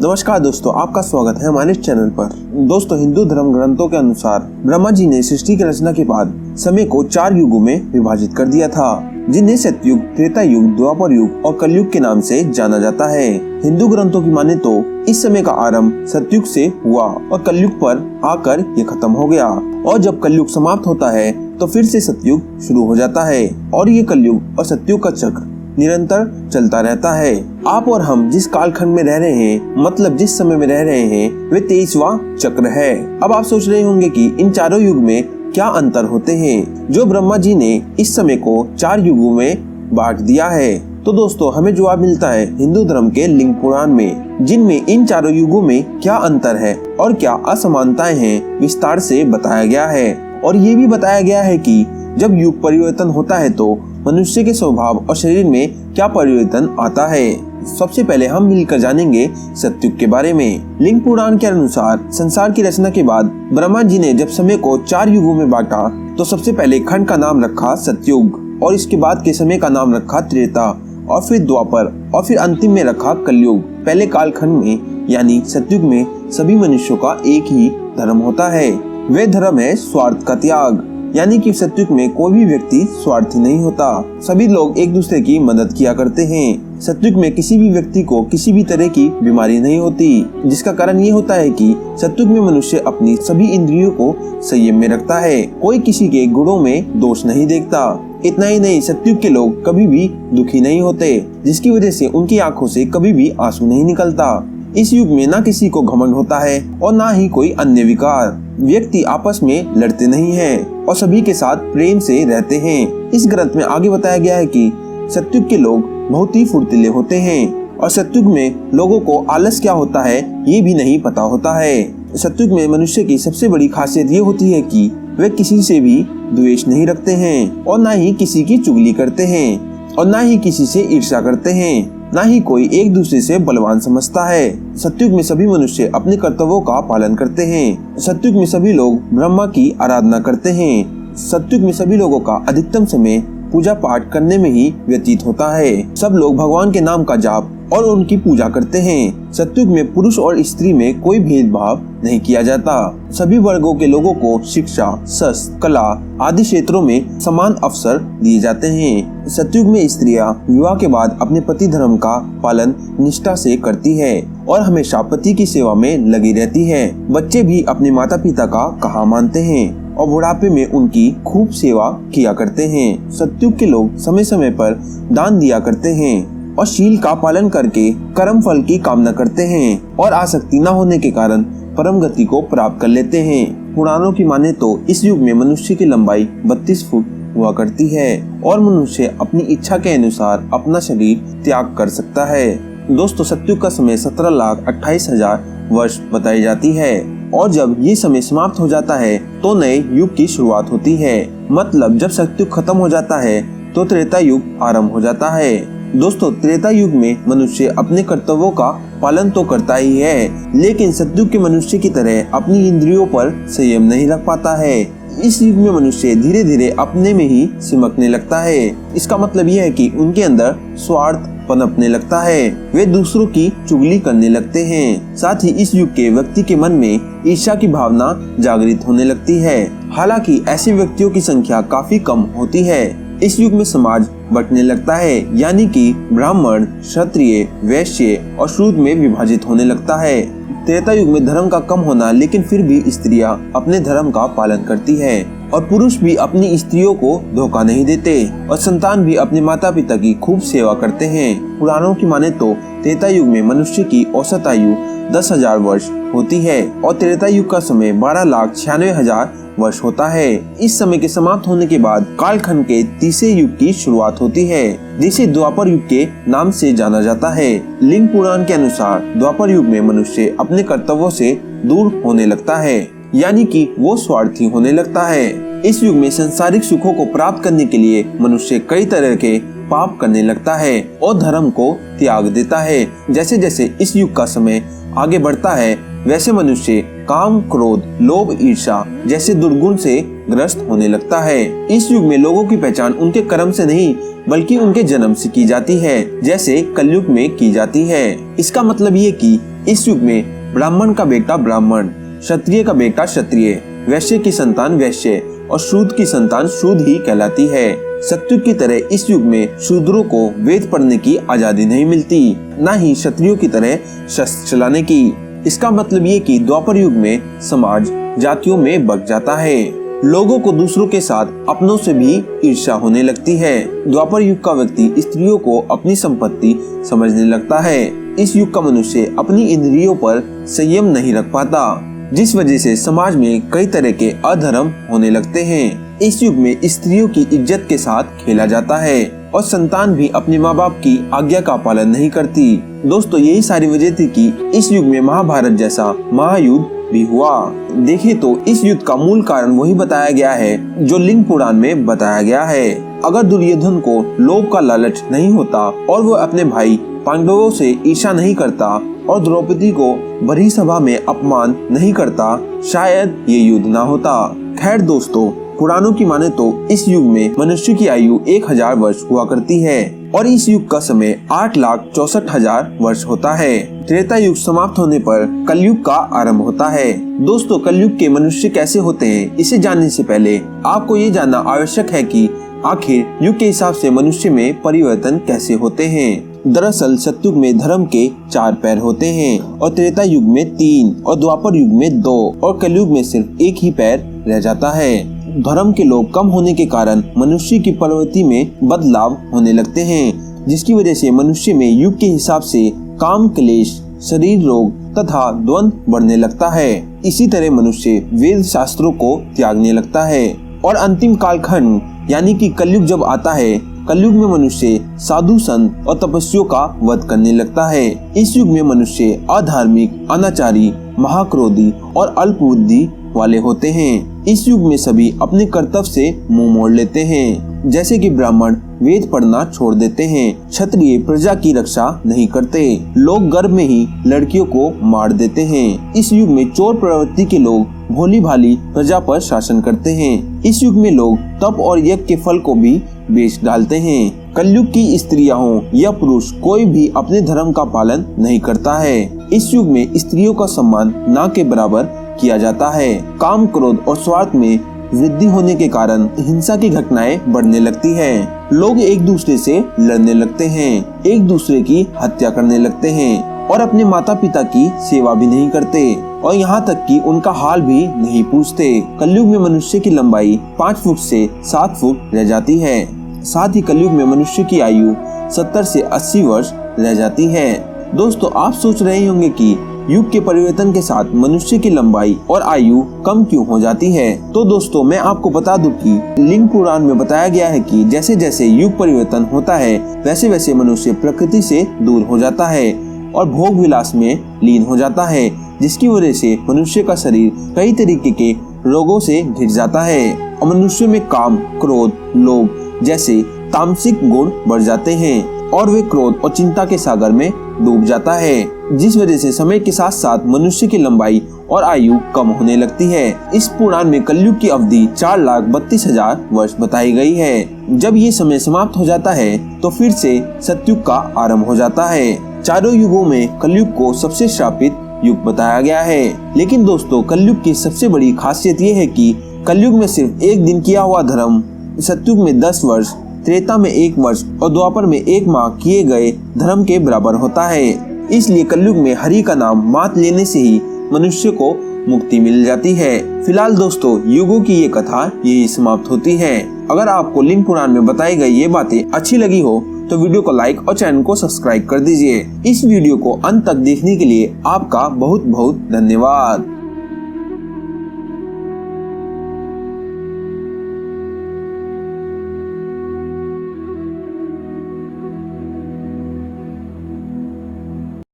नमस्कार दोस्तों, आपका स्वागत है हमारे चैनल पर। दोस्तों, हिंदू धर्म ग्रंथों के अनुसार ब्रह्मा जी ने सृष्टि की रचना के बाद समय को 4 युगों में विभाजित कर दिया था, जिन्हें सतयुग, त्रेता युग, द्वापर युग और कलयुग के नाम से जाना जाता है। हिंदू ग्रंथों की माने तो इस समय का आरंभ सतयुग से हुआ और कलयुग पर आकर ये खत्म हो गया, और जब कलयुग समाप्त होता है तो फिर से सतयुग शुरू हो जाता है, और ये कलयुग और सतयुग का चक्र निरंतर चलता रहता है। आप और हम जिस कालखंड में रह रहे हैं, मतलब जिस समय में रह रहे हैं, वे 23वां चक्र है। अब आप सोच रहे होंगे कि इन चारों युग में क्या अंतर होते हैं, जो ब्रह्मा जी ने इस समय को 4 युगों में बांट दिया है। तो दोस्तों, हमें जवाब मिलता है हिंदू धर्म के लिंग पुराण में, जिनमें इन चारों युगों में क्या अंतर है और क्या असमानताएं हैं, विस्तार से बताया गया है। और ये भी बताया गया है कि जब युग परिवर्तन होता है तो मनुष्य के स्वभाव और शरीर में क्या परिवर्तन आता है। सबसे पहले हम मिलकर जानेंगे सतयुग के बारे में। लिंग पुराण के अनुसार संसार की रचना के बाद ब्रह्मा जी ने जब समय को 4 युगों में बांटा तो सबसे पहले खंड का नाम रखा सतयुग, और इसके बाद के समय का नाम रखा त्रेता, और फिर द्वापर, और फिर अंतिम में रखा कलयुग। पहले कालखंड में यानी सतयुग में सभी मनुष्यों का एक ही धर्म होता है, वे धर्म है स्वार्थ का त्याग। यानी कि सतयुग में कोई भी व्यक्ति स्वार्थी नहीं होता, सभी लोग एक दूसरे की मदद किया करते हैं। सतयुग में किसी भी व्यक्ति को किसी भी तरह की बीमारी नहीं होती, जिसका कारण ये होता है कि सतयुग में मनुष्य अपनी सभी इंद्रियों को संयम में रखता है, कोई किसी के गुणों में दोष नहीं देखता। इतना ही नहीं, सतयुग के लोग कभी भी दुखी नहीं होते, जिसकी वजह से उनकी आंखों से कभी भी आंसू नहीं निकलता। इस युग में ना किसी को घमंड होता है और ना ही कोई अन्य विकार। व्यक्ति आपस में लड़ते नहीं हैं और सभी के साथ प्रेम से रहते हैं। इस ग्रंथ में आगे बताया गया है कि सतयुग के लोग बहुत ही फुर्तीले होते हैं, और सतयुग में लोगों को आलस क्या होता है ये भी नहीं पता होता है। सतयुग में मनुष्य की सबसे बड़ी खासियत ये होती है कि वे किसी से भी द्वेष नहीं रखते हैं, और ना ही किसी की चुगली करते हैं, और ना ही किसी से ईर्ष्या करते हैं, ना ही कोई एक दूसरे से बलवान समझता है। सतयुग में सभी मनुष्य अपने कर्तव्यों का पालन करते हैं। सतयुग में सभी लोग ब्रह्मा की आराधना करते हैं। सतयुग में सभी लोगों का अधिकतम समय पूजा पाठ करने में ही व्यतीत होता है। सब लोग भगवान के नाम का जाप और उनकी पूजा करते हैं। सतयुग में पुरुष और स्त्री में कोई भेदभाव नहीं किया जाता। सभी वर्गों के लोगों को शिक्षा, शस्त्र, कला आदि क्षेत्रों में समान अवसर दिए जाते हैं। सतयुग में स्त्रियां विवाह के बाद अपने पति धर्म का पालन निष्ठा से करती है और हमेशा पति की सेवा में लगी रहती है। बच्चे भी अपने माता पिता का कहा मानते हैं और बुढ़ापे में उनकी खूब सेवा किया करते हैं। सतयुग के लोग समय समय पर दान दिया करते हैं और शील का पालन करके कर्म फल की कामना करते हैं, और आसक्ति न होने के कारण परम गति को प्राप्त कर लेते हैं। पुराणों की माने तो इस युग में मनुष्य की लंबाई 32 फुट हुआ करती है और मनुष्य अपनी इच्छा के अनुसार अपना शरीर त्याग कर सकता है। दोस्तों, सतयुग का समय 17,28,000 वर्ष बताई जाती है, और जब ये समय समाप्त हो जाता है तो नए युग की शुरुआत होती है। मतलब जब सतयुग खत्म हो जाता है तो त्रेता युग आरंभ हो जाता है। दोस्तों, त्रेता युग में मनुष्य अपने कर्तव्यों का पालन तो करता ही है, लेकिन सतयुग के मनुष्य की तरह अपनी इंद्रियों पर संयम नहीं रख पाता है। इस युग में मनुष्य धीरे धीरे अपने में ही सिमटने लगता है। इसका मतलब यह है कि उनके अंदर स्वार्थ पनपने लगता है, वे दूसरों की चुगली करने लगते हैं। साथ ही इस युग के व्यक्ति के मन में ईर्ष्या की भावना जागृत होने लगती है। हालांकि ऐसे व्यक्तियों की संख्या काफी कम होती है। इस युग में समाज बंटने लगता है, यानी कि ब्राह्मण, क्षत्रिय, वैश्य और शूद्र में विभाजित होने लगता है। त्रेता युग में धर्म का कम होना, लेकिन फिर भी स्त्रियां अपने धर्म का पालन करती है, और पुरुष भी अपनी स्त्रियों को धोखा नहीं देते, और संतान भी अपने माता पिता की खूब सेवा करते हैं। पुराणों की माने तो त्रेता युग में मनुष्य की औसत आयु 10,000 वर्ष होती है, और त्रेता युग का समय 12,96,000 वर्ष होता है। इस समय के समाप्त होने के बाद कालखंड के तीसरे युग की शुरुआत होती है, जिसे द्वापर युग के नाम से जाना जाता है। लिंग पुराण के अनुसार द्वापर युग में मनुष्य अपने कर्तव्यों से दूर होने लगता है, यानी कि वो स्वार्थी होने लगता है। इस युग में सांसारिक सुखों को प्राप्त करने के लिए मनुष्य कई तरह के पाप करने लगता है और धर्म को त्याग देता है। जैसे जैसे इस युग का समय आगे बढ़ता है, वैसे मनुष्य काम, क्रोध, लोभ, ईर्ष्या जैसे दुर्गुण से ग्रस्त होने लगता है। इस युग में लोगों की पहचान उनके कर्म से नहीं बल्कि उनके जन्म से की जाती है, जैसे कलयुग में की जाती है। इसका मतलब ये कि इस युग में ब्राह्मण का बेटा ब्राह्मण, क्षत्रिय का बेटा क्षत्रिय, वैश्य की संतान वैश्य और शूद्र की संतान शूद्र ही कहलाती है। सतयुग की तरह इस युग में शूद्रों को वेद पढ़ने की आजादी नहीं मिलती, न ही क्षत्रियों की तरह शस्त्र चलाने की। इसका मतलब ये कि द्वापर युग में समाज जातियों में बंट जाता है। लोगों को दूसरों के साथ अपनों से भी ईर्ष्या होने लगती है। द्वापर युग का व्यक्ति स्त्रियों को अपनी संपत्ति समझने लगता है। इस युग का मनुष्य अपनी इंद्रियों पर संयम नहीं रख पाता, जिस वजह से समाज में कई तरह के अधर्म होने लगते हैं। इस युग में स्त्रियों की इज्जत के साथ खेला जाता है और संतान भी अपने माँ बाप की आज्ञा का पालन नहीं करती। दोस्तों, यही सारी वजह थी कि इस युग में महाभारत जैसा महायुद्ध भी हुआ। देखें तो इस युद्ध का मूल कारण वही बताया गया है जो लिंग पुराण में बताया गया है। अगर दुर्योधन को लोभ का लालच नहीं होता और वो अपने भाई पांडवों से ईर्ष्या नहीं करता और द्रौपदी को भरी सभा में अपमान नहीं करता, शायद ये युद्ध ना होता। खैर दोस्तों, पुराणों की माने तो इस युग में मनुष्य की आयु 1000 वर्ष हुआ करती है और इस युग का समय 8,64,000 वर्ष होता है। त्रेता युग समाप्त होने पर कलयुग का आरंभ होता है। दोस्तों, कलयुग के मनुष्य कैसे होते हैं, इसे जानने से पहले आपको ये जानना आवश्यक है कि आखिर युग के हिसाब से मनुष्य में परिवर्तन कैसे होते हैं। दरअसल सतयुग में धर्म के 4 पैर होते हैं और त्रेता युग में 3 और द्वापर युग में 2 और कलयुग में सिर्फ 1 ही पैर रह जाता है। धर्म के लोग कम होने के कारण मनुष्य की प्रवृत्ति में बदलाव होने लगते हैं, जिसकी वजह से मनुष्य में युग के हिसाब से काम क्लेश, शरीर रोग तथा द्वंद्व बढ़ने लगता है। इसी तरह मनुष्य वेद शास्त्रों को त्यागने लगता है और अंतिम कालखंड यानी कि कलयुग जब आता है, कलयुग में मनुष्य साधु संत और तपस्वियों का वध करने लगता है। इस युग में मनुष्य अधार्मिक, अनाचारी, महाक्रोधी और अल्प बुद्धि वाले होते हैं। इस युग में सभी अपने कर्तव्य से मुंह मोड़ लेते हैं, जैसे कि ब्राह्मण वेद पढ़ना छोड़ देते हैं, क्षत्रिय प्रजा की रक्षा नहीं करते, लोग गर्भ में ही लड़कियों को मार देते हैं। इस युग में चोर प्रवृत्ति के लोग भोली भाली प्रजा पर शासन करते हैं। इस युग में लोग तप और यज्ञ के फल को भी बेच डालते हैं। कलयुग की स्त्रियां हो या पुरुष, कोई भी अपने धर्म का पालन नहीं करता है। इस युग में स्त्रियों का सम्मान ना के बराबर किया जाता है। काम, क्रोध और स्वार्थ में वृद्धि होने के कारण हिंसा की घटनाएं बढ़ने लगती हैं। लोग एक दूसरे से लड़ने लगते हैं, एक दूसरे की हत्या करने लगते हैं और अपने माता पिता की सेवा भी नहीं करते और यहाँ तक कि उनका हाल भी नहीं पूछते। कलयुग में मनुष्य की लंबाई 5 फुट से 7 फुट रह जाती है। साथ ही कलयुग में मनुष्य की आयु 70 से 80 वर्ष रह जाती है। दोस्तों, आप सोच रहे होंगे कि युग के परिवर्तन के साथ मनुष्य की लंबाई और आयु कम क्यों हो जाती है। तो दोस्तों, मैं आपको बता दूं कि लिंग पुराण में बताया गया है कि जैसे जैसे युग परिवर्तन होता है वैसे वैसे मनुष्य प्रकृति से दूर हो जाता है और भोग विलास में लीन हो जाता है, जिसकी वजह से मनुष्य का शरीर कई तरीके के रोगों से घिर जाता है और मनुष्य में काम, क्रोध, लोभ जैसे तामसिक गुण बढ़ जाते हैं और वे क्रोध और चिंता के सागर में डूब जाता है, जिस वजह से समय के साथ साथ मनुष्य की लंबाई और आयु कम होने लगती है। इस पुराण में कलयुग की अवधि 4,32,000 वर्ष बताई गई है। जब ये समय समाप्त हो जाता है तो फिर से सतयुग का आरंभ हो जाता है। चारों युगों में कलयुग को सबसे श्रापित युग बताया गया है। लेकिन दोस्तों, कलयुग की सबसे बड़ी खासियत ये है कि कलयुग में सिर्फ एक दिन किया हुआ धर्म सतयुग में 10 वर्ष, त्रेता में 1 वर्ष और द्वापर में 1 माह किए गए धर्म के बराबर होता है। इसलिए कलयुग में हरि का नाम मात्र लेने से ही मनुष्य को मुक्ति मिल जाती है। फिलहाल दोस्तों, युगों की ये कथा यही समाप्त होती है। अगर आपको लिंग पुराण में बताई गई ये बातें अच्छी लगी हो तो वीडियो को लाइक और चैनल को सब्सक्राइब कर दीजिए। इस वीडियो को अंत तक देखने के लिए आपका बहुत बहुत धन्यवाद।